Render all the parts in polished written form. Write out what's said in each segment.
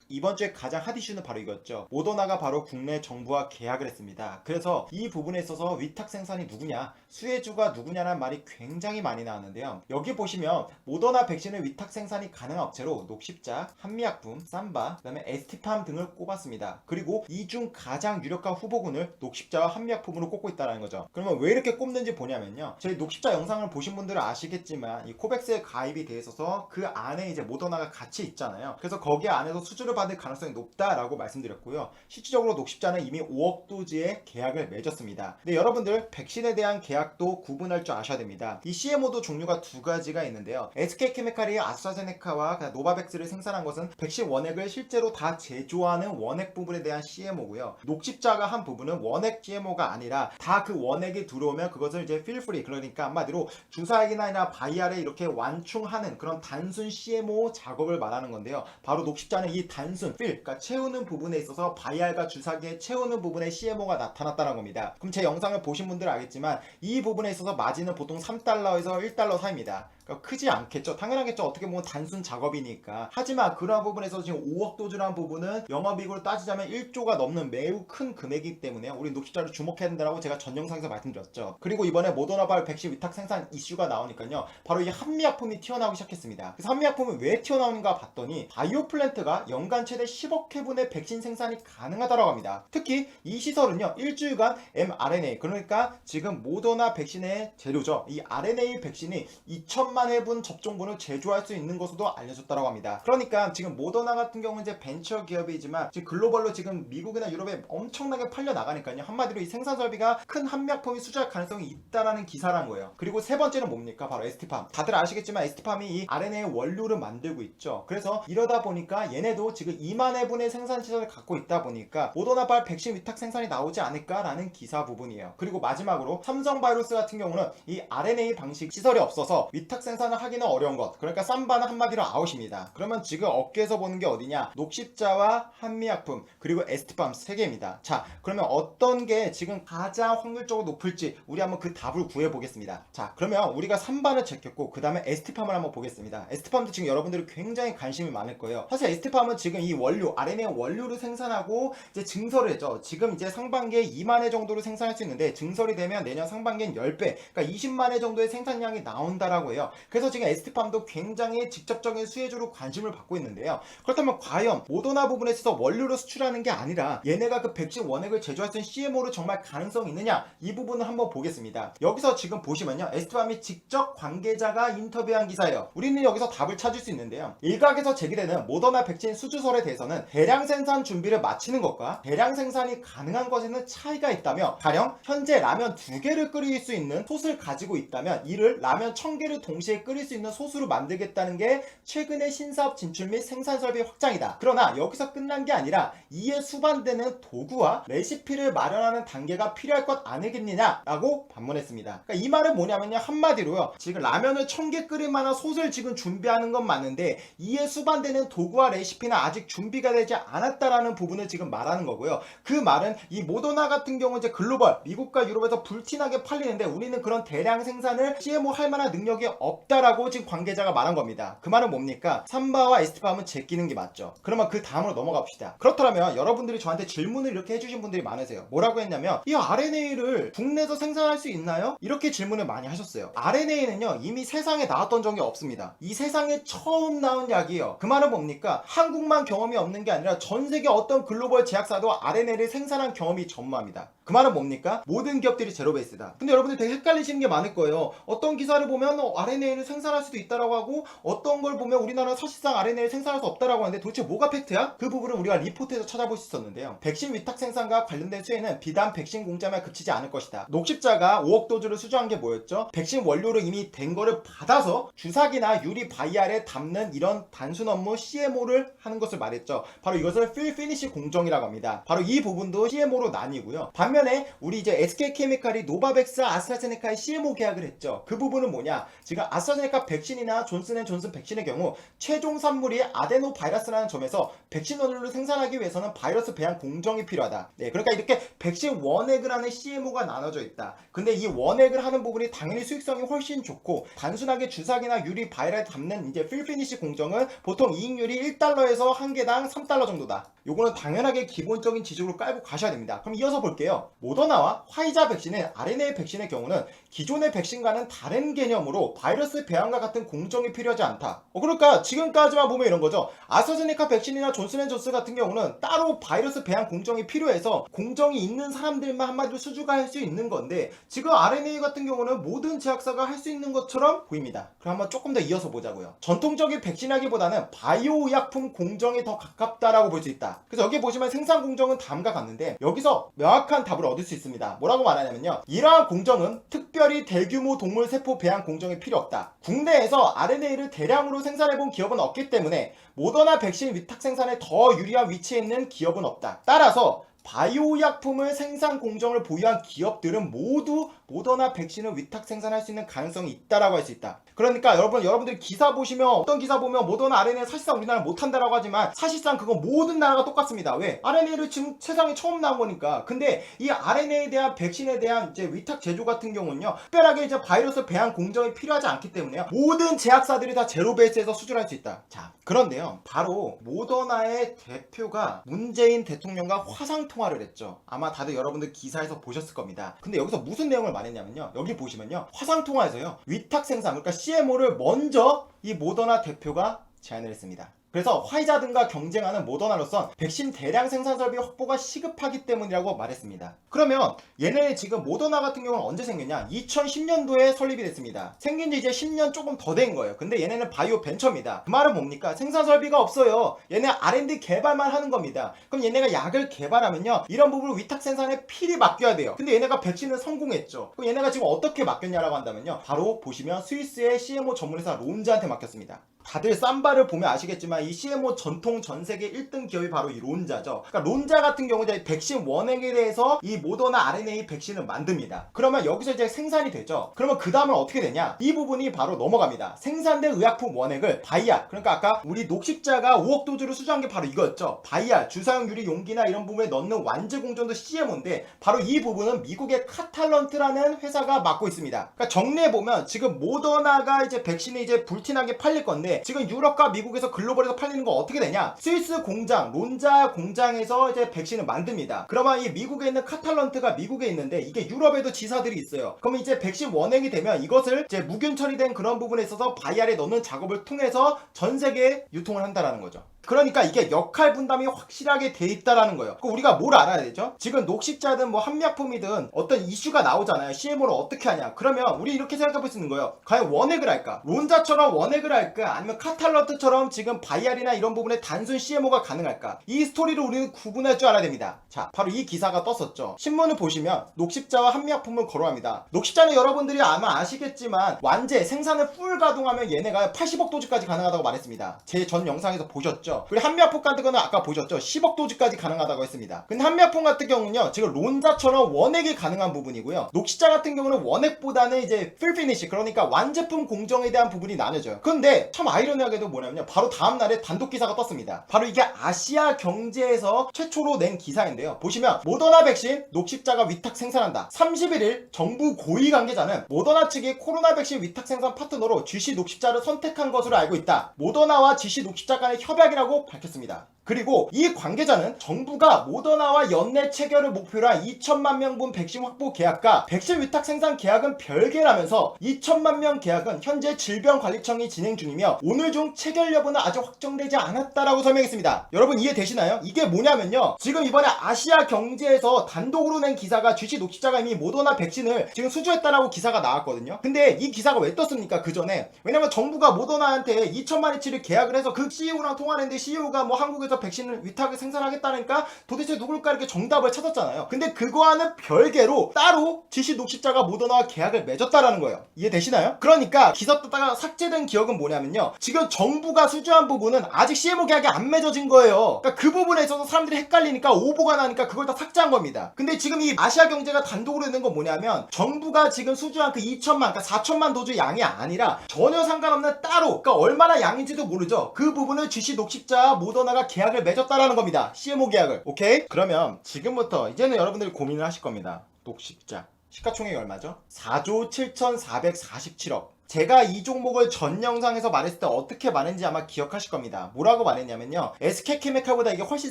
이번 주에 가장 핫 이슈는 바로 이거였죠. 모더나가 바로 국내 정부와 계약을 했습니다. 그래서 이 부분에 있어서 위탁 생산이 누구냐, 수혜주가 누구냐라는 말이 굉장히 많이 나왔는데요. 여기 보시면 모더나 백신을 위탁 생산이 가능한 업체로 녹십자, 한미약품, 삼바, 그다음에 에스티팜 등을 꼽았습니다. 그리고 이 중 가장 유력한 후보군을 녹십자와 한미약품으로 꼽고 있다는 거죠. 그러면 왜 이렇게 꼽는지 보냐면요. 저희 녹십자 영상을 보신 분들은 아시겠지만 이 코백스에 가입이 돼 있어서 그 안에 이제 모더나가 같이 있잖아요. 그래서 거기 안에서 수주를 받을 가능성이 높다라고 말씀드렸고요. 실질적으로 녹십자는 이미 5억 도즈의 계약을 맺었습니다. 근데 여러분들 백신에 대한 계약도 구분할 줄 아셔야 됩니다. 이 CMO도 종류가 두 가지가 있는데요. SK케미칼이 아스트라제네카와 노바백스를 생산한 것은 백신 원액을 실제로 다 제조하는 원액 부분에 대한 CMO고요. 녹십자가 한 부분은 원액 CMO가 아니라 다 그 원액이 들어오면 그것을 이제 필프리, 그러니까 한마디로 주사액이나 바이알에 이렇게 완충하는 그런 단순 CMO 작업을 말하는 건데요. 바로 녹십자는 이 단순 필, 그러니까 채우는 부분에 있어서 바이알과 주사기에 채우는 부분에 CMO가 나타났다는 겁니다. 그럼 제 영상을 보신 분들은 알겠지만 이 부분에 있어서 마진은 보통 3달러에서 1달러 사이입니다. 그러니까 크지 않겠죠. 당연하겠죠. 어떻게 보면 단순 작업이니까. 하지만 그러한 부분에서 지금 5억 도주라는 부분은 영업이익으로 따지자면 1조가 넘는 매우 큰 금액이기 때문에 우리 녹십자를 주목해야 된다고 제가 전 영상에서 말씀드렸죠. 그리고 이번에 모더나발 백신 위탁 생산 이슈가 나오니까요. 바로 이 한미약품이 튀어나오기 시작했습니다. 그래서 한미약품이 왜 튀어나오는가 봤더니 바이오 플랜트가 연간 최대 10억 회분의 백신 생산이 가능하다고 합니다. 특히 이 시설은요. 일주일간 mRNA, 그러니까 지금 모더나 백신의 재료죠. 이 RNA 백신이 2천만 회분 접종분을 제조할 수 있는 것으로도 알려졌다고 합니다. 그러니까 지금 모더나 같은 경우는 이제 벤처 기업이지만 지금 글로벌로 지금 미국이나 유럽에 엄청나게 팔려 나가니까요. 한마디로 이 생산 설비가 큰 한미약품이 수주할 가능성이 있다라는 기사란 거예요. 그리고 세 번째는 뭡니까? 바로 에스티팜. 다들 아시겠지만 에스티팜이 이 RNA 원료를 만들고 있죠. 그래서 이러다 보니까 얘네도 지금 2만 회분의 생산 시설을 갖고 있다 보니까 모더나발 백신 위탁 생산이 나오지 않을까라는 기사 부분이에요. 그리고 마지막으로 삼성바이오로스 같은 경우는 이 RNA 방식 시설이 없어서 위탁 생산을 하기는 어려운 것, 그러니까 쌈바는 한마디로 아웃입니다. 그러면 지금 업계에서 보는 게 어디냐? 녹십자와 한미약품 그리고 에스티팜 3개입니다. 자, 그러면 어떤 게 지금 가장 확률적으로 높을지 우리 한번 그 답을 구해보겠습니다. 자, 그러면 우리가 삼바를 제꼈고 그 다음에 에스티팜을 한번 보겠습니다. 에스티팜도 지금 여러분들이 굉장히 관심이 많을 거예요. 사실 에스티팜은 지금 이 원료, RNA 원료를 생산하고 이제 증설을 했죠. 지금 이제 상반기에 2만 회 정도를 생산할 수 있는데 증설이 되면 내년 상반기엔 10배, 그러니까 20만 회 정도의 생산량이 나온다라고 해요. 그래서 지금 에스티팜도 굉장히 직접적인 수혜주로 관심을 받고 있는데요. 그렇다면 과연 모더나 부분에 있어서 원료로 수출하는 게 아니라 얘네가 그 백신 원액을 제조할 수 있는 CMO로 정말 가능성이 있느냐, 이 부분을 한번 보겠습니다. 여기서 지금 보시면요, 에스티팜이 직접 관계자가 인터뷰한 기사예요. 우리는 여기서 답을 찾을 수 있는데요. 일각에서 제기되는 모더나 백신 수주설에 대해서는 대량 생산 준비를 마치는 것과 대량 생산이 가능한 것에는 차이가 있다며, 가령 현재 라면 2개를 끓일 수 있는 솥을 가지고 있다면 이를 라면 1000개를 동시에 끓일 수 있는 솥으로 만들겠다는 게 최근의 신사업 진출 및 생산 설비 확장이다. 그러나 여기서 끝난 게 아니라 이에 수반되는 도구와 레시피를 마련하는 단계가 필요할 것 아니겠느냐 라고 반문했습니다. 그러니까 이 말은 뭐냐면요, 한마디로요, 지금 라면을 1000개 끓일 만한 솥을 지금 준비하는 건 맞는데 이에 수반되는 도구와 레시피는 아직 준비가 되지 않았다라는 부분을 지금 말하는 거고요. 그 말은 이 모더나 같은 경우 이제 글로벌 미국과 유럽에서 불티나게 팔리는데 우리는 그런 대량 생산을 CMO 할 만한 능력이 없다라고 지금 관계자가 말한 겁니다. 그 말은 뭡니까? 삼바와 에스티팜은 제끼는 게 맞죠. 그러면 그 다음으로 넘어가 봅시다. 그렇다면 여러분들이 저한테 질문을 이렇게 해주신 분들이 많으세요. 뭐라고 했냐면, 이 RNA를 국내에서 생산할 수 있나요? 이렇게 질문을 많이 하셨어요. RNA는요 이미 세상에 나왔던 적이 없습니다. 이 세상에 처음 나온 약이에요. 그 말은 뭡니까? 한국만 경험이 없는 게 아니라 전 세계 어떤 글로벌 제약사도 RNA를 생산한 경험이 전무합니다. 그 말은 뭡니까? 모든 기업들이 제로베이스다. 근데 여러분들 되게 헷갈리시는 게 많을 거예요. 어떤 기사를 보면 RNA를 생산할 수도 있다라고 하고 어떤 걸 보면 우리나라는 사실상 RNA를 생산할 수 없다라고 하는데 도대체 뭐가 팩트야? 그 부분을 우리가 리포트에서 찾아볼 수 있었는데요. 백신 위탁 생산과 관련된 수혜는 비단 백신 공짜만 그치지 않을 것이다. 녹십자가 5억 도주를 수주한 게 뭐였죠? 백신 원료를 이미 된 거를 받아서 주사기나 유리 바이알에 담는 이런 단순 업무 CMO를 하는 것을 말했죠. 바로 이것을 필 피니시 공정이라고 합니다. 바로 이 부분도 CMO로 나뉘고요. 반면에 우리 이제 SK케미칼이 노바백스 아스트라제네카의 CMO 계약을 했죠. 그 부분은 뭐냐? 지금 그러니까 아스트라제네카 백신이나 존슨앤존슨 백신의 경우 최종 산물이 아데노 바이러스라는 점에서 백신 원료를 생산하기 위해서는 바이러스 배양 공정이 필요하다. 네, 그러니까 이렇게 백신 원액을 하는 CMO가 나눠져 있다. 근데 이 원액을 하는 부분이 당연히 수익성이 훨씬 좋고, 단순하게 주사기나 유리 바이러에 담는 이제 필피니시 공정은 보통 이익률이 1달러에서 한 개당 3달러 정도다. 요거는 당연하게 기본적인 지식으로 깔고 가셔야 됩니다. 그럼 이어서 볼게요. 모더나와 화이자 백신의 RNA 백신의 경우는 기존의 백신과는 다른 개념으로 바이러스 배양과 같은 공정이 필요하지 않다. 그러니까 지금까지만 보면 이런 거죠. 아스트라제네카 백신이나 존슨앤존슨 같은 경우는 따로 바이러스 배양 공정이 필요해서 공정이 있는 사람들만 한마디로 수주가 할 수 있는 건데, 지금 RNA 같은 경우는 모든 제약사가 할 수 있는 것처럼 보입니다. 그럼 한번 조금 더 이어서 보자고요. 전통적인 백신하기보다는 바이오 의약품 공정이 더 가깝다라고 볼 수 있다. 그래서 여기 보시면 생산 공정은 다음과 같는데, 여기서 명확한 답을 얻을 수 있습니다. 뭐라고 말하냐면요, 이러한 공정은 특별히 대규모 동물 세포 배양 공정이 필요 없다. 국내에서 RNA를 대량으로 생산해본 기업은 없기 때문에 모더나 백신 위탁 생산에 더 유리한 위치에 있는 기업은 없다. 따라서 바이오 약품을 생산 공정을 보유한 기업들은 모두 모더나 백신을 위탁 생산할 수 있는 가능성이 있다라고 할 수 있다. 그러니까 여러분들이 기사 보시면, 어떤 기사 보면 모더나 RNA 사실상 우리나라 못한다라고 하지만 사실상 그건 모든 나라가 똑같습니다. 왜? RNA를 지금 세상에 처음 나온 거니까. 근데 이 RNA에 대한 백신에 대한 이제 위탁 제조 같은 경우는요, 특별하게 이제 바이러스 배양 공정이 필요하지 않기 때문에요, 모든 제약사들이 다 제로 베이스에서 수주할 수 있다. 자, 그런데요, 바로 모더나의 대표가 문재인 대통령과 화상 통화를 했죠. 아마 다들 여러분들 기사에서 보셨을 겁니다. 근데 여기서 무슨 내용을 말했냐면요, 여기 보시면요, 화상 통화에서요, 위탁 생산, 그러니까 CMO를 먼저 이 모더나 대표가 제안을 했습니다. 그래서 화이자 등과 경쟁하는 모더나로선 백신 대량 생산 설비 확보가 시급하기 때문이라고 말했습니다. 그러면 얘네 지금 모더나 같은 경우는 언제 생겼냐? 2010년도에 설립이 됐습니다. 생긴 지 이제 10년 조금 더 된 거예요. 근데 얘네는 바이오 벤처입니다. 그 말은 뭡니까? 생산 설비가 없어요. 얘네 R&D 개발만 하는 겁니다. 그럼 얘네가 약을 개발하면요, 이런 부분을 위탁 생산에 필히 맡겨야 돼요. 근데 얘네가 백신을 성공했죠. 그럼 얘네가 지금 어떻게 맡겼냐라고 한다면요, 바로 보시면 스위스의 CMO 전문회사 론자한테 맡겼습니다. 다들 쌈바를 보면 아시겠지만 이 CMO 전통 전세계 1등 기업이 바로 이 론자죠. 그러니까 론자 같은 경우 이제 백신 원액에 대해서 이 모더나 RNA 백신을 만듭니다. 그러면 여기서 이제 생산이 되죠. 그러면 그 다음은 어떻게 되냐? 이 부분이 바로 넘어갑니다. 생산된 의약품 원액을 바이알, 그러니까 아까 우리 녹십자가 5억 도주를 수주한 게 바로 이거였죠. 바이알, 주사용 유리 용기나 이런 부분에 넣는 완제 공정도 CMO인데, 바로 이 부분은 미국의 카탈런트라는 회사가 맡고 있습니다. 그러니까 정리해 보면 지금 모더나가 이제 백신이 이제 불티나게 팔릴 건데, 지금 유럽과 미국에서 글로벌에서 팔리는 거 어떻게 되냐? 스위스 공장, 론자 공장에서 이제 백신을 만듭니다. 그러면 이 미국에 있는 카탈런트가 미국에 있는데, 이게 유럽에도 지사들이 있어요. 그러면 이제 백신 원액이 되면 이것을 이제 무균 처리된 그런 부분에 있어서 바이알에 넣는 작업을 통해서 전 세계에 유통을 한다라는 거죠. 그러니까 이게 역할 분담이 확실하게 돼 있다라는 거예요. 그럼 우리가 뭘 알아야 되죠? 지금 녹십자든 뭐 한약품이든 어떤 이슈가 나오잖아요. CMO를 어떻게 하냐? 그러면 우리 이렇게 생각해 볼 수 있는 거예요. 과연 원액을 할까? 론자처럼 원액을 할까? 아니면 카탈런트처럼 지금 바이알이나 이런 부분에 단순 CMO가 가능할까? 이 스토리를 우리는 구분할 줄 알아야 됩니다. 자, 바로 이 기사가 떴었죠. 신문을 보시면 녹십자와 한약품을 거론합니다. 녹십자는 여러분들이 아마 아시겠지만 완제 생산을 풀 가동하면 얘네가 80억 도즈까지 가능하다고 말했습니다. 제 전 영상에서 보셨죠? 그리고 한미약품 같은 거는 아까 보셨죠? 10억 도즈까지 가능하다고 했습니다. 근데 한미약품 같은 경우는요, 지금 론자처럼 원액이 가능한 부분이고요, 녹십자 같은 경우는 원액보다는 이제 필피니시, 그러니까 완제품 공정에 대한 부분이 나눠져요. 근데 참 아이러니하게도 뭐냐면요, 바로 다음날에 단독 기사가 떴습니다. 바로 이게 아시아 경제에서 최초로 낸 기사인데요, 보시면 모더나 백신 녹십자가 위탁 생산한다. 31일 정부 고위 관계자는 모더나 측이 코로나 백신 위탁 생산 파트너로 GC 녹십자를 선택한 것으로 알고 있다. 모더나와 GC 녹십자 간의 협약이라고 밝혔습니다. 그리고 이 관계자는 정부가 모더나와 연내 체결을 목표로 한 2천만 명분 백신 확보 계약과 백신 위탁 생산 계약은 별개라면서 2천만 명 계약은 현재 질병관리청이 진행 중이며 오늘 중 체결 여부는 아직 확정되지 않았다라고 설명했습니다. 여러분 이해되시나요? 이게 뭐냐면요, 지금 이번에 아시아 경제에서 단독으로 낸 기사가 GC 녹십자가 이미 모더나 백신을 지금 수주했다라고 기사가 나왔거든요. 근데 이 기사가 왜 떴습니까? 그 전에. 왜냐면 정부가 모더나한테 2천만 회치를 계약을 해서 그 CEO랑 통화를 했는데 CEO가 뭐 한국에서 백신을 위탁을 생산하겠다니까 도대체 누굴까 이렇게 정답을 찾았잖아요. 근데 그거와는 별개로 따로 GC 녹십자가 모더나와 계약을 맺었다라는 거예요. 이해되시나요? 그러니까 기사 떴다가 삭제된 기억은 뭐냐면요, 지금 정부가 수주한 부분은 아직 CMO 계약이 안 맺어진 거예요. 그러니까 그 부분에 있어서 사람들이 헷갈리니까 오보가 나니까 그걸 다 삭제한 겁니다. 근데 지금 이 아시아경제가 단독으로 있는 건 뭐냐면 정부가 지금 수주한 그 2천만, 그러니까 4천만 도주 양이 아니라 전혀 상관없는 따로, 그러니까 얼마나 양인지도 모르죠. 그 부분을 GC 녹십자 모더나가 계약을 맺었다라는 겁니다. CMO 계약을. 오케이? 그러면 지금부터 이제는 여러분들이 고민을 하실 겁니다. 녹십자 시가총액이 얼마죠? 4조 7,447억. 제가 이 종목을 전 영상에서 말했을 때 어떻게 말했는지 아마 기억하실 겁니다. 뭐라고 말했냐면요, SK케미칼보다 이게 훨씬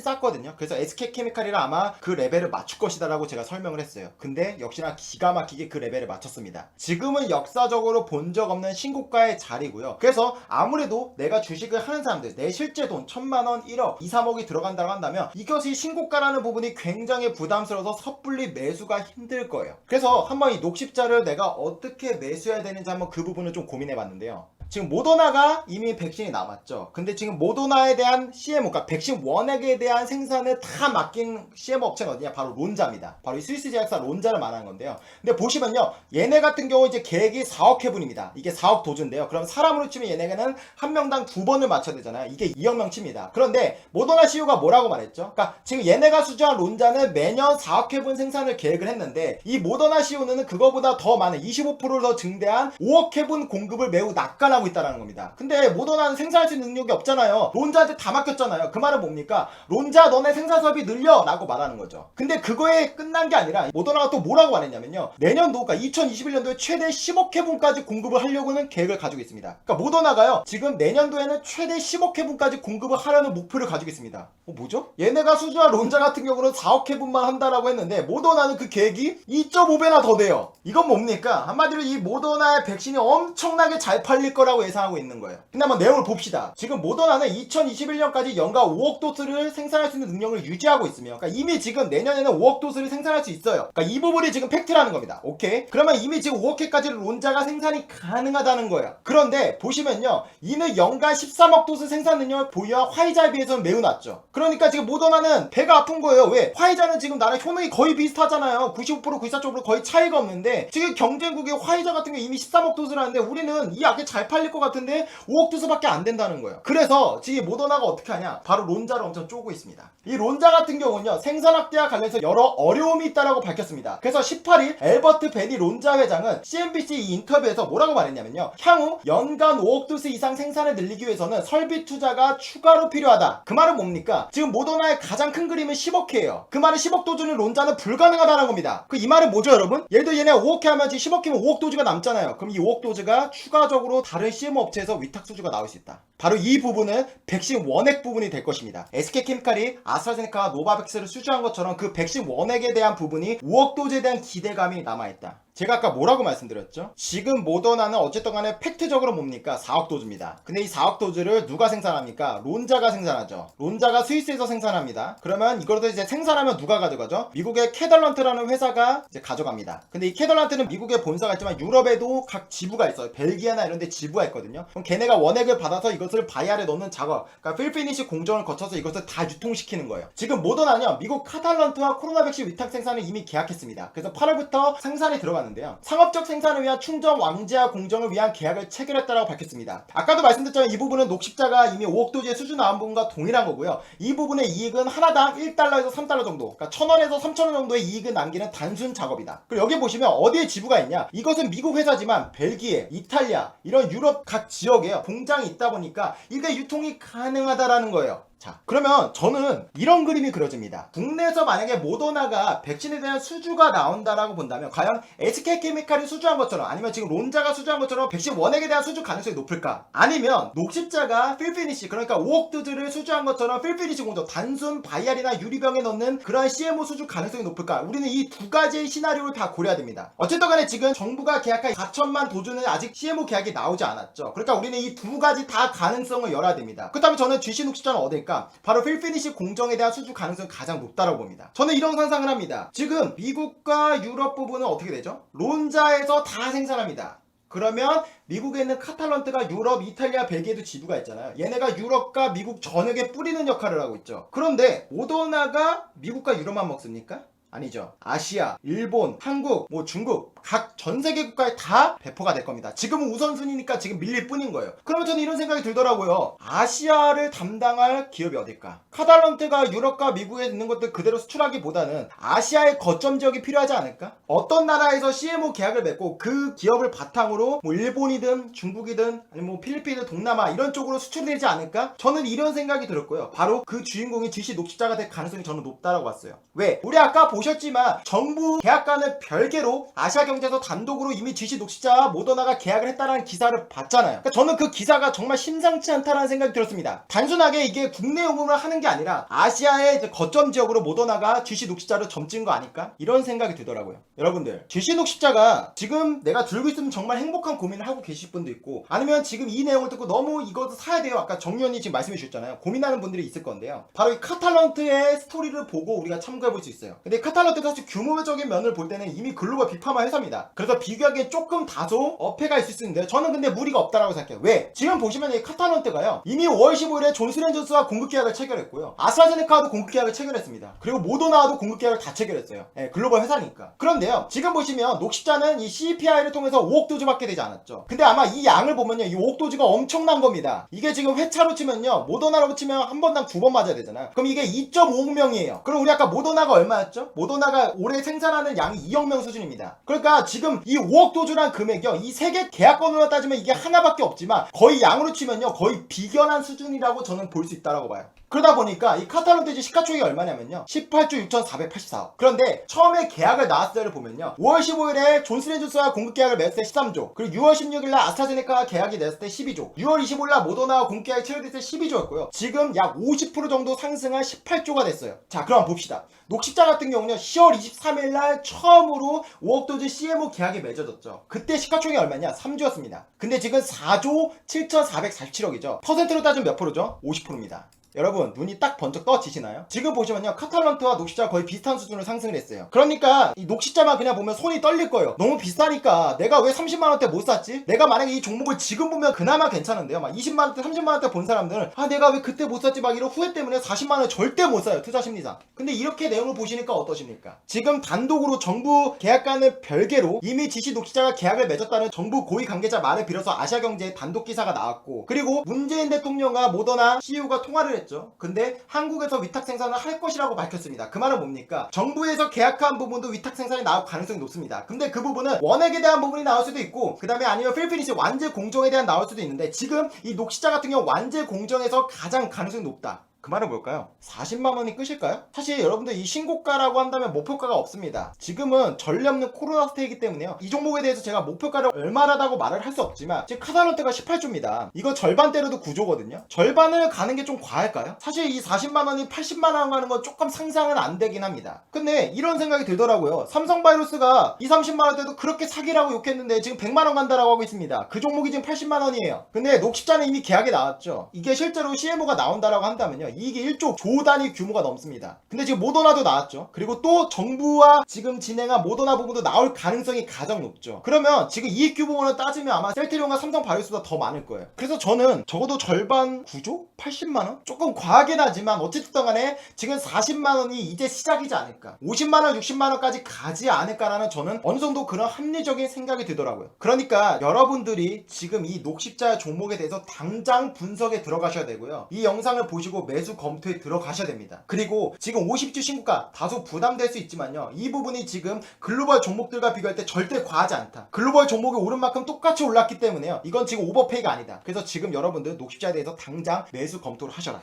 쌌거든요. 그래서 SK케미칼이랑 아마 그 레벨을 맞출 것이다 라고 제가 설명을 했어요. 근데 역시나 기가 막히게 그 레벨을 맞췄습니다. 지금은 역사적으로 본 적 없는 신고가의 자리고요. 그래서 아무래도 내가 주식을 하는 사람들, 내 실제 돈 1,000만원, 1억, 2, 3억이 들어간다고 한다면 이것이 신고가라는 부분이 굉장히 부담스러워서 섣불리 매수가 힘들 거예요. 그래서 한번 이 녹십자를 내가 어떻게 매수해야 되는지 한번 그 부분을 좀 고민해봤는데요. 지금 모더나가 이미 백신이 남았죠. 근데 지금 모더나에 대한 CMO, 그러니까 백신 원액에 대한 생산을 다 맡긴 CMO 업체는 어디냐? 바로 론자입니다. 바로 이 스위스 제약사 론자를 말하는 건데요. 근데 보시면요, 얘네 같은 경우 이제 계획이 4억 회분입니다. 이게 4억 도주인데요. 그럼 사람으로 치면 얘네는 한 명당 2번을 맞춰야 되잖아요. 이게 2억 명치입니다. 그런데 모더나 CEO가 뭐라고 말했죠? 그러니까 지금 얘네가 수주한 론자는 매년 4억 회분 생산을 계획을 했는데 이 모더나 CEO는 그거보다 더 많은 25%를 더 증대한 5억 회분 공급을 매우 낙관하고 있다는 겁니다. 근데 모더나는 생산할 수 있는 능력이 없잖아요. 론자한테 다 맡겼잖아요. 그 말은 뭡니까? 론자 너네 생산 사업이 늘려 라고 말하는 거죠. 근데 그거에 끝난 게 아니라 모더나가 또 뭐라고 말했냐면요, 내년도, 그러니까 2021년도에 최대 10억 회분까지 공급을 하려고는 계획을 가지고 있습니다. 그러니까 모더나가요, 지금 내년도에는 최대 10억 회분까지 공급을 하려는 목표를 가지고 있습니다. 뭐죠? 얘네가 수주한 론자 같은 경우는 4억 회분만 한다라고 했는데 모더나는 그 계획이 2.5배나 더 돼요. 이건 뭡니까? 한마디로 이 모더나의 백신이 엄청나게 잘 팔릴 거라고 예상하고 있는 거예요. 근데 한번 내용을 봅시다. 지금 모더나는 2021년까지 연간 5억 도스를 생산할 수 있는 능력을 유지하고 있으며, 그러니까 이미 지금 내년에는 5억 도스를 생산할 수 있어요. 그러니까 이 부분이 지금 팩트라는 겁니다. 오케이? 그러면 이미 지금 5억 회까지 론자가 생산이 가능하다는 거예요. 그런데 보시면요, 이는 연간 13억 도스 생산 능력을 보유한 화이자에 비해서는 매우 낮죠. 그러니까 지금 모더나는 배가 아픈 거예요. 왜? 화이자는 지금 나랑 효능이 거의 비슷하잖아요. 95%, 94% 거의 차이가 없는데 지금 경쟁국의 화이자 같은 게 이미 13억 도스를 하는데 우리는 이 약이 잘 팔릴 것 같은데 5억 도스밖에 안 된다는 거예요. 그래서 지금 모더나가 어떻게 하냐? 바로 론자를 엄청 쪼고 있습니다. 이 론자 같은 경우는요, 생산 확대와 관련해서 여러 어려움이 있다라고 밝혔습니다. 그래서 18일 엘버트 베니 론자 회장은 CNBC 이 인터뷰에서 뭐라고 말했냐면요, 향후 연간 5억 도스 이상 생산을 늘리기 위해서는 설비 투자가 추가로 필요하다. 그 말은 뭡니까? 지금 모더나의 가장 큰 그림은 10억회예요. 그 말은 10억 도주는 론자는 불가능하다는 겁니다. 이 말은 뭐죠, 여러분? 예를 들어 얘네가 5억회 하면 지금 10억회면 5억 도주가 남잖아요. 그럼 이 5억 도주가 추가적으로 다른 CMO 업체에서 위탁 수주가 나올 수 있다. 바로 이 부분은 백신 원액 부분이 될 것입니다. SK케미칼이 아스트라제네카와 노바백스를 수주한 것처럼 그 백신 원액에 대한 부분이 5억 도주에 대한 기대감이 남아있다. 제가 아까 뭐라고 말씀드렸죠? 지금 모더나는 어쨌든 간에 팩트적으로 뭡니까? 4억 도주입니다. 근데 이 4억 도주를 누가 생산합니까? 론자가 생산하죠. 론자가 스위스에서 생산합니다. 그러면 이거를 이제 생산하면 누가 가져가죠? 미국의 캐덜런트라는 회사가 이제 가져갑니다. 근데 이 캐덜런트는 미국에 본사가 있지만 유럽에도 각 지부가 있어요. 벨기에나 이런 데 지부가 있거든요. 그럼 걔네가 원액을 받아서 이것을 바이알에 넣는 작업, 그러니까 필피니시 공정을 거쳐서 이것을 다 유통시키는 거예요. 지금 모더나는요, 미국 캐덜런트와 코로나 백신 위탁 생산을 이미 계약했습니다. 그래서 8월부터 생산이 들어가는 상업적 생산을 위한 충전 왕제화 공정을 위한 계약을 체결했다고 밝혔습니다. 아까도 말씀드렸지만 이 부분은 녹십자가 이미 5억 도주의 수준 나온 부분과 동일한 거고요. 이 부분의 이익은 하나당 1달러에서 3달러 정도, 그러니까 1,000원에서 3,000원 정도의 이익을 남기는 단순 작업이다. 그리고 여기 보시면 어디에 지부가 있냐? 이것은 미국 회사지만 벨기에, 이탈리아 이런 유럽 각 지역에 공장이 있다 보니까 이게 유통이 가능하다라는 거예요. 자, 그러면 저는 이런 그림이 그려집니다. 국내에서 만약에 모더나가 백신에 대한 수주가 나온다라고 본다면 과연 SK케미칼이 수주한 것처럼, 아니면 지금 론자가 수주한 것처럼 백신 원액에 대한 수주 가능성이 높을까? 아니면 녹십자가 필피니시, 그러니까 5억 도주를 수주한 것처럼 필피니시 공정, 단순 바이알이나 유리병에 넣는 그러한 CMO 수주 가능성이 높을까? 우리는 이 두 가지의 시나리오를 다 고려해야 됩니다. 어쨌든 간에 지금 정부가 계약한 4천만 도주는 아직 CMO 계약이 나오지 않았죠. 그러니까 우리는 이 두 가지 다 가능성을 열어야 됩니다. 그렇다면 저는 GC 녹십자는 어딜까? 바로 필피니시 공정에 대한 수주 가능성이 가장 높다고 봅니다. 저는 이런 상상을 합니다. 지금 미국과 유럽 부분은 어떻게 되죠? 론자에서 다 생산합니다. 그러면 미국에 있는 카탈런트가 유럽, 이탈리아, 벨기에도 지부가 있잖아요. 얘네가 유럽과 미국 전역에 뿌리는 역할을 하고 있죠. 그런데 모더나가 미국과 유럽만 먹습니까? 아니죠. 아시아, 일본, 한국, 중국 각 전 세계 국가에 다 배포가 될 겁니다. 지금은 우선순위니까 지금 밀릴 뿐인 거예요. 그러면 저는 이런 생각이 들더라고요. 아시아를 담당할 기업이 어딜까? 카탈런트가 유럽과 미국에 있는 것들 그대로 수출하기보다는 아시아의 거점 지역이 필요하지 않을까? 어떤 나라에서 CMO 계약을 맺고 그 기업을 바탕으로 일본이든 중국이든 아니면 필리핀이든 동남아 이런 쪽으로 수출이 되지 않을까? 저는 이런 생각이 들었고요. 바로 그 주인공이 GC 녹십자가 될 가능성이 저는 높다라고 봤어요. 왜? 우리 아까 보셨지만 정부 계약과는 별개로 아시아경제에서 단독으로 이미 GC 녹십자와 모더나가 계약을 했다는 기사를 봤잖아요. 그러니까 저는 그 기사가 정말 심상치 않다는 생각이 들었습니다. 단순하게 이게 국내 용으로 하는 게 아니라 아시아의 거점 지역으로 모더나가 GC 녹십자를 점찍은 거 아닐까? 이런 생각이 들더라고요. 여러분들, GC 녹십자가 지금 내가 들고 있으면 정말 행복한 고민을 하고 계실 분도 있고, 아니면 지금 이 내용을 듣고 너무 이것도 사야 돼요, 아까 정유원이 지금 말씀해 주셨잖아요. 고민하는 분들이 있을 건데요. 바로 이 카탈런트의 스토리를 보고 우리가 참고해 볼 수 있어요. 근데 카탈런트가 사실 규모적인 면을 볼 때는 이미 글로벌 빅파마 회사입니다. 그래서 비교하기에 조금 다소 어폐가 있을 수 있는데 저는 근데 무리가 없다라고 생각해요. 왜? 지금 보시면 이 카탈런트가요, 이미 5월 15일에 존슨앤존스와 공급 계약을 체결했고요, 아스트라제네카와도 공급 계약을 체결했습니다. 그리고 모더나와도 공급 계약을 다 체결했어요. 글로벌 회사니까. 그런데요, 지금 보시면 녹십자는 이 CPI를 통해서 5억 도즈 받게 되지 않았죠. 근데 아마 이 양을 보면요, 이 5억 도즈가 엄청난 겁니다. 이게 지금 회차로 치면요, 모더나로 치면 한 번당 2번 맞아야 되잖아요. 그럼 이게 2.5억 명이에요. 그럼 우리 아까 모더나가 얼마였죠? 모더나가 올해 생산하는 양이 2억 명 수준입니다. 그러니까 지금 이 5억 도즈란 금액이요, 이 세계 계약권으로 따지면 이게 하나밖에 없지만 거의 양으로 치면요, 거의 비견한 수준이라고 저는 볼 수 있다고 봐요. 그러다 보니까 이 카탈론트 시가총액이 얼마냐면요, 18조 6,484억. 그런데 처음에 계약을 나왔을 때를 보면요, 5월 15일에 존슨앤존스와 공급 계약을 맺을 때 13조, 그리고 6월 16일날 아스트라제네카와 계약이 냈을 때 12조, 6월 25일날 모더나와 공급 계약이 체결됐을 때 12조였고요 지금 약 50% 정도 상승한 18조가 됐어요. 자, 그럼 봅시다. 녹십자 같은 경우는 10월 23일날 처음으로 5억 도즈 CMO 계약이 맺어졌죠. 그때 시가총액이 얼마냐? 3조였습니다. 근데 지금 4조 7,447억이죠. 퍼센트로 따지면 몇 프로죠? 50%입니다. 여러분, 눈이 딱 번쩍 떠지시나요? 지금 보시면요, 카탈런트와 녹십자가 거의 비슷한 수준으로 상승을 했어요. 그러니까 이 녹십자만 그냥 보면 손이 떨릴 거예요. 너무 비싸니까 내가 왜 30만원대 못 샀지? 내가 만약에 이 종목을 지금 보면 그나마 괜찮은데요, 막 20만원대 30만원대 본 사람들은 내가 왜 그때 못 샀지, 막 이런 후회 때문에 40만원 절대 못 사요, 투자 심리상. 근데 이렇게 내용을 보시니까 어떠십니까? 지금 단독으로 정부 계약과는 별개로 이미 GC 녹십자가 계약을 맺었다는 정부 고위 관계자 말을 빌어서 아시아경제에 단독 기사가 나왔고, 그리고 문재인 대통령과 모더나 CEO가 통화를 했죠. 근데 한국에서 위탁 생산을 할 것이라고 밝혔습니다. 그 말은 뭡니까? 정부에서 계약한 부분도 위탁 생산이 나올 가능성이 높습니다. 근데 그 부분은 원액에 대한 부분이 나올 수도 있고, 그 다음에 아니면 필리핀이 완제 공정에 대한 나올 수도 있는데, 지금 이 녹십자 같은 경우 완제 공정에서 가장 가능성이 높다. 그 말은 뭘까요? 40만원이 끝일까요? 사실 여러분들 이 신고가라고 한다면 목표가가 없습니다. 지금은 전례 없는 코로나 사태이기 때문에요, 이 종목에 대해서 제가 목표가를 얼마라고 말을 할 수 없지만 지금 카탈런트가 18조입니다. 이거 절반 때려도 9조거든요. 절반을 가는 게 좀 과할까요? 사실 이 40만원이 80만원 가는 건 조금 상상은 안 되긴 합니다. 근데 이런 생각이 들더라고요. 삼성바이오로스가 2, 30만원 대도 그렇게 사기라고 욕했는데 지금 100만원 간다라고 하고 있습니다. 그 종목이 지금 80만원이에요. 근데 녹십자는 이미 계약이 나왔죠. 이게 실제로 CMO가 나온다라고 한다면요, 이게 1조 조 단위 규모가 넘습니다. 근데 지금 모더나도 나왔죠. 그리고 또 정부와 지금 진행한 모더나 부분도 나올 가능성이 가장 높죠. 그러면 지금 이익 규모로 따지면 아마 셀트리온과 삼성 바이오스보다 더 많을 거예요. 그래서 저는 적어도 절반 9조? 80만원? 조금 과하긴 하지만 어쨌든 간에 지금 40만원이 이제 시작이지 않을까, 50만원 60만원까지 가지 않을까라는 저는 어느 정도 그런 합리적인 생각이 들더라고요. 그러니까 여러분들이 지금 이 녹십자 종목에 대해서 당장 분석에 들어가셔야 되고요, 이 영상을 보시고 매수 검토에 들어가셔야 됩니다. 그리고 지금 50주 신고가 다소 부담될 수 있지만요, 이 부분이 지금 글로벌 종목들과 비교할 때 절대 과하지 않다. 글로벌 종목이 오른 만큼 똑같이 올랐기 때문에요, 이건 지금 오버페이가 아니다. 그래서 지금 여러분들 녹십자에 대해서 당장 매수 검토를 하셔라.